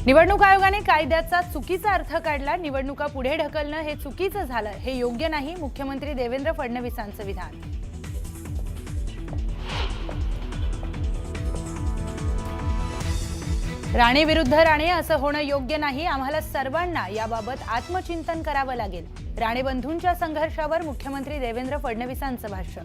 निवडणूक आयोगाने कायद्याचा चुकीचा अर्थ काढला। निवडणुका पुढे ढकलणं हे चुकीचं झालं, हे योग्य नाही। मुख्यमंत्री देवेंद्र फडणवीसांचं विधान। राणे विरुद्ध राणे असं होणं योग्य नाही। आम्हाला सर्वांना याबाबत आत्मचिंतन करावं लागेल। राणे बंधूंच्या संघर्षावर मुख्यमंत्री देवेंद्र फडणवीसांचं भाष्य।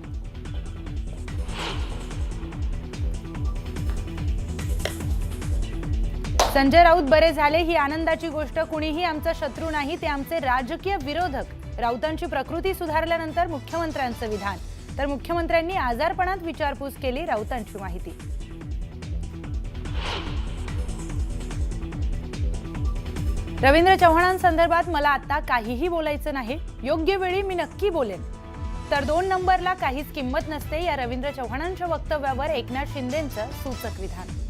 संजय राऊत बरे झाले ही आनंदाची गोष्ट। कुणीही आमचा शत्रू नाही, ते आमचे राजकीय विरोधक। राऊतांची प्रकृती सुधारल्यानंतर मुख्यमंत्र्यांचं विधान। तर मुख्यमंत्र्यांनी आजारपणात विचारपूस केली, राऊतांची माहिती। रवींद्र चव्हाणांसंदर्भात मला आता काहीही बोलायचं नाही, योग्य वेळी मी नक्की बोलेन। तर 2 नंबरला काहीच किंमत नसते, या रवींद्र चव्हाणांच्या वक्तव्यावर एकनाथ शिंदेंचं सूचक विधान।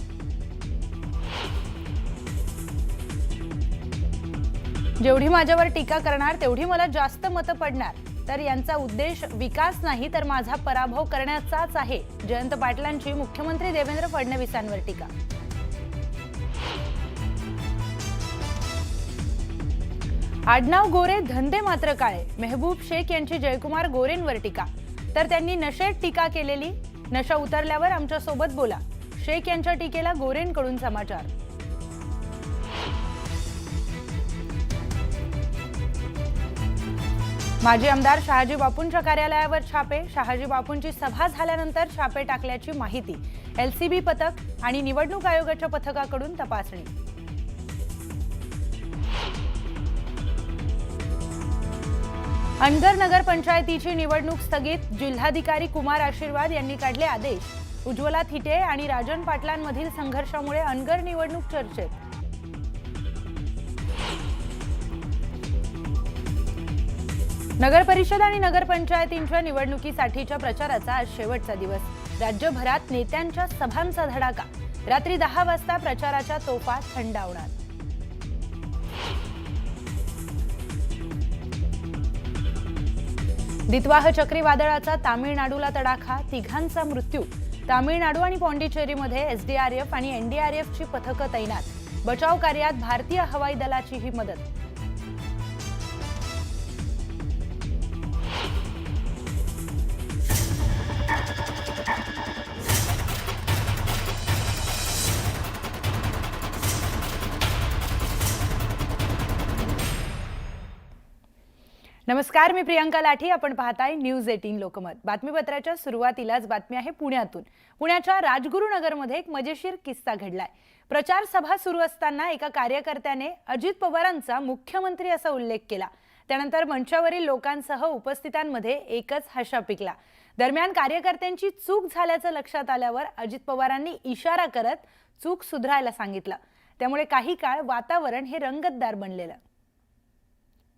जेवढी माझ्यावर टीका करणार तेवढी मला जास्त मतं पडणार। तर यांचा उद्देश विकास नाही तर माझा पराभव करण्याचाच आहे। जयंत पाटलांची मुख्यमंत्री देवेंद्र फडणवीसांवर टीका। आडनाव गोरे, धंदे मात्र काळे। मेहबूब शेख यांची जयकुमार गोरेंवर टीका। तर त्यांनी नशेत टीका केलेली। नशा उतरल्यावर आमच्या सोबत बोला। शेख यांच्या टीकेला गोरेंकडून समाचार। माजी आमदार शहाजी बापूंच्या कार्यालयावर छापे। शहाजी बापूंची सभा झाल्यानंतर छापे टाकल्याची माहिती। एलसीबी पथक आणि निवडणूक आयोगाच्या पथकाकडून तपासणी। अनगर नगर पंचायतीची निवडणूक स्थगित। जिल्हाधिकारी कुमार आशीर्वाद यांनी काढले आदेश। उज्ज्वला थिटे आणि राजन पाटलांमधील संघर्षामुळे अनगर निवडणूक चर्चेत। नगर परिषद आणि नगरपंचायतींच्या निवडणुकीसाठीच्या प्रचाराचा आज शेवटचा दिवस। राज्यभरात नेत्यांच्या सभांचा धडाका। रात्री 10 वाजता प्रचाराच्या तोफा थंडावणार। दितवाह चक्रीवादळाचा तामिळनाडूला तडाखा। 3घांचा मृत्यू। तामिळनाडू आणि पॉंडिचेरीमध्ये एसडीआरएफ आणि एनडीआरएफची पथकं तैनात। बचाव कार्यात भारतीय हवाई दलाचीही मदत। नमस्कार, मी प्रियंका लाठी। आपण पाहताय न्यूज 18 लोकमत। बातमीपत्राच्या सुरुवातीलाच बातमी आहे पुण्यातून। पुण्याच्या राजगुरुनगरमध्ये एक मजेशीर किस्सा घडलाय। प्रचार सभा सुरू असताना एका कार्यकर्त्याने अजित पवारांचा मुख्यमंत्री असा उल्लेख केला। त्यानंतर मंचावरील लोकांसह उपस्थितांमध्ये एकच हशा पिकला। दरम्यान कार्यकर्त्यांची चूक झाल्याचं लक्षात आल्यावर अजित पवारांनी इशारा करत चूक सुधारायला सांगितलं। त्यामुळे काही काळ वातावरण हे रंगतदार बनलेलं।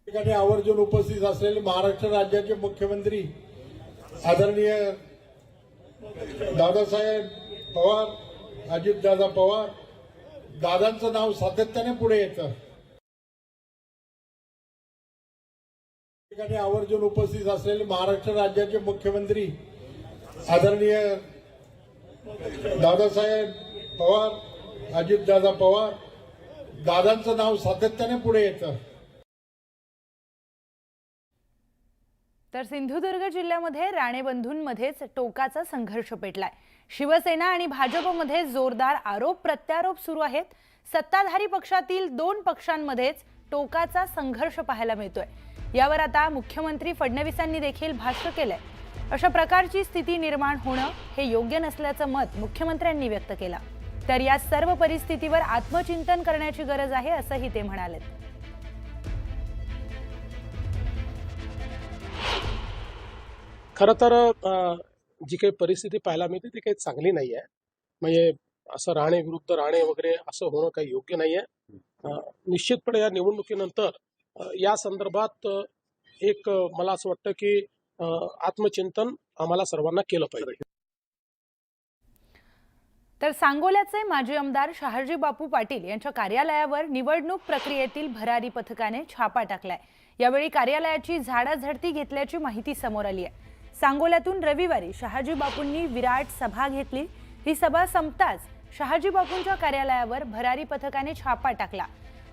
ठिकाणी आवर्जून उपस्थित असलेले महाराष्ट्र राज्याचे मुख्यमंत्री आदरणीय दादासाहेब पवार, अजितदादा पवार, दादांचं नाव सातत्याने पुढे येतं। ठिकाणी आवर्जून उपस्थित असलेले महाराष्ट्र राज्याचे मुख्यमंत्री आदरणीय दादासाहेब पवार, अजितदादा पवार, दादांचं नाव सातत्याने पुढे येतं। तर सिंधुदुर्ग जिल्ह्यामध्ये राणे बंधूंमध्येच टोकाचा संघर्ष पेटलाय। शिवसेना आणि भाजपमध्ये जोरदार आरोप प्रत्यारोप सुरू आहेत। सत्ताधारी पक्षातील 2 पक्षांमध्येच टोकाचा संघर्ष पाहायला मिळतोय। यावर आता मुख्यमंत्री फडणवीसांनी देखील भाष्य केलंय। अशा प्रकारची स्थिती निर्माण होणं हे योग्य नसल्याचं मत मुख्यमंत्र्यांनी व्यक्त केलं। तर या सर्व परिस्थितीवर आत्मचिंतन करण्याची गरज आहे असंही ते म्हणाले। खरं तर जी काही परिस्थिती पाहायला मिळते ती काही चांगली नाही आहे। म्हणजे असं राणे विरुद्ध राणे वगैरे असं होणं काही योग्य नाही आहे। निश्चितपणे या निवडणुकीनंतर या संदर्भात एक मला असं वाटतं की आत्मचिंतन आम्हाला सर्वांना केलं पाहिजे। तर सांगोल्याचे माजी आमदार शहाजी बापू पाटील यांच्या कार्यालयावर निवडणूक प्रक्रियेतील भरारी पथकाने छापा टाकलाय। यावेळी कार्यालयाची झाडाझडती घेतल्याची माहिती समोर आली आहे। सांगोल्यातून रविवारी शहाजी बापूंनी विराट सभा घेतली। ही सभा संपताच शहाजी बापूंच्या कार्यालयावर भरारी पथकाने छापा टाकला,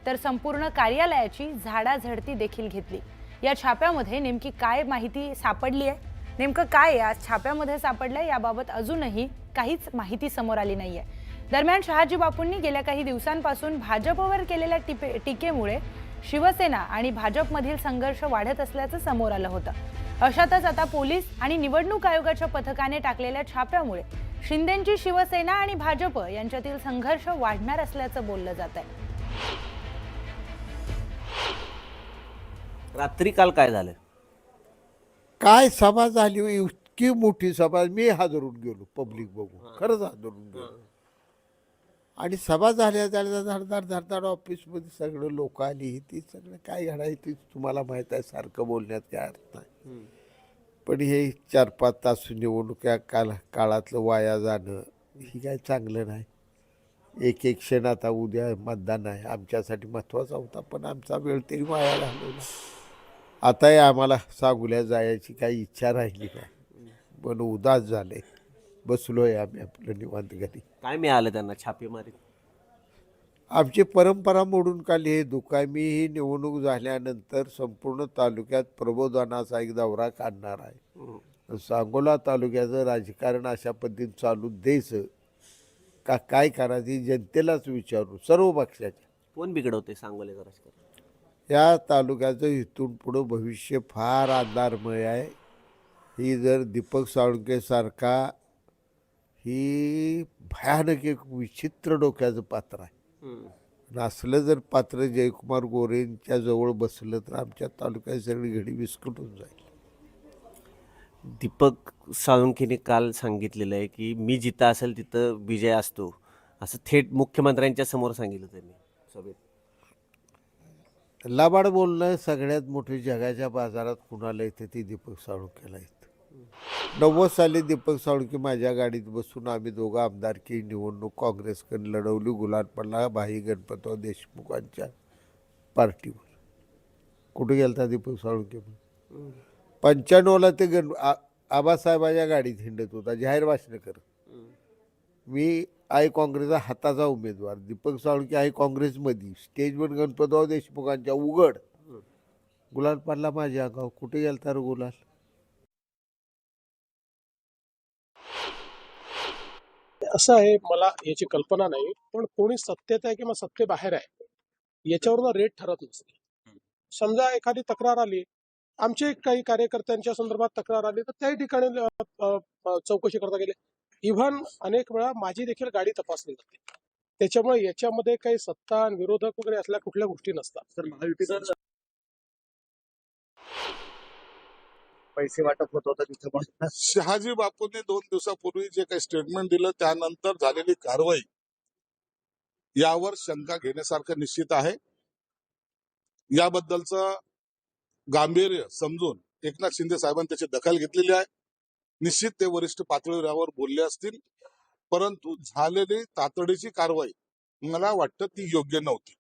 तर संपूर्ण कार्यालयाची झाडाझडती देखील घेतली। या छाप्यामध्ये नेमकी काय माहिती सापडली आहे, नेमकं काय या छाप्यामध्ये सापडलंय याबाबत अजूनही काहीच माहिती समोर आली नाहीये। दरम्यान शहाजी बापूंनी गेल्या काही दिवसांपासून भाजपवर केलेल्या टीकेमुळे शिवसेना आणि भाजपमधील संघर्ष वाढत असल्याचं समोर आलं होतं। अशातच आता पोलीस आणि निवडणूक आयोगाच्या पथकाने टाकलेल्या छाप्यामुळे शिंदेंची शिवसेना आणि भाजप यांच्यातील संघर्ष वाढणार असल्याचं बोललं जात आहे। रात्री काल काय झालं? काय सभा झाली हो, इतकी मोठी सभा, मी हादरून गेलो पब्लिक बघून, खरंच हादरून गेलो। आणि सभा झाल्या झाल्या धडधाड धडधाड ऑफिसमध्ये सगळं लोक आली, ती सगळं काय घडायची तुम्हाला माहीत आहे, सारखं बोलण्यात काय अर्थ नाही। पण हे 4-5 तास निवडणुका काळातलं वाया जाणं ही काय चांगलं नाही। एक एक क्षण आता उद्या मतदान आहे, आमच्यासाठी महत्त्वाचा होता, पण आमचा वेळ तरी वाया घालवला। आताही आम्हाला सांगोल्या जायची काही इच्छा राहिली नाही, पण उदास झाले, बसलोय आम्ही आपलं निवांत घरी। काय मिळालं त्यांना छापेमारीत? आमची परंपरा मोडून काढली हे दुःख। मी ही निवडणूक झाल्यानंतर संपूर्ण तालुक्यात प्रबोधनाचा एक दौरा काढणार आहे। सांगोला तालुक्याचं राजकारण अशा पद्धतीने चालू द्यायचं का काय करायचं जनतेलाच विचारू, सर्व पक्षाच्या। कोण बिघडवते सांगोलेचं राजकारण? या तालुक्याचं इथून पुढं भविष्य फार अंधारमय आहे। ही जर दीपक साळुंके सारखा ही भयानक एक विचित्र डोक्याचं पात्र आहे, असलं जर पात्र जयकुमार गोरेंच्या जवळ बसलं तर आमच्या तालुक्यात सगळी घडी विस्कटून जाईल। दीपक साळुंखेने काल सांगितलेलं आहे की मी जिथं असेल तिथं विजय असतो, असं थेट मुख्यमंत्र्यांच्या समोर सांगितलं त्यांनी सभेत। लाबाड बोलणं सगळ्यात मोठे जगाच्या बाजारात कुणाला येते ते दीपक साळुंखेला येतं। 90 साली दीपक साळुंखे माझ्या गाडीत बसून आम्ही दोघं आमदारकी निवडणूक काँग्रेसकडे लढवली, गुलाल पडला भाई गणपतराव देशमुखांच्या पार्टीवर। कुठे गेलता दीपक साळुंखे? 95ला ते आबासाहेबाच्या गाडीत हिंडत होता, जाहीर भाषण करत। मी आहे काँग्रेसचा हाताचा उमेदवार, दीपक साळुंखे आहे काँग्रेसमध्ये, स्टेजवर गणपतराव देशमुखांच्या उघड गुलाल पडला माझ्या अंगावर। कुठे गेलता रे गुलाल? असं आहे, मला याची कल्पना नाही, पण कोणी सत्तेत आहे किंवा सत्तेबाहेर आहे याच्यावर रेट ठरत नसते। समजा एखादी तक्रार आली, आमचे काही कार्यकर्त्यांच्या संदर्भात तक्रार आली, तर त्याही ठिकाणी चौकशी करता गेले। इव्हन अनेक वेळा माझी देखील गाडी तपासली जाते। त्याच्यामुळे याच्यामध्ये काही सत्ता आणि विरोधक वगैरे असल्या कुठल्या गोष्टी नसतात। पैसे वाटप होत होतं तिथं पण शहाजी बापूंनी 2 दिवसापूर्वी जे काही स्टेटमेंट दिलं त्यानंतर झालेली कारवाई यावर शंका घेण्यासारखं निश्चित आहे। याबद्दलचं गांभीर्य समजून एकनाथ शिंदे साहेबांनी त्याची दखल घेतलेली आहे। निश्चित ते वरिष्ठ पातळीवर यावर बोलले असतील, परंतु झालेली तातडीची कारवाई मला वाटतं ती योग्य नव्हती।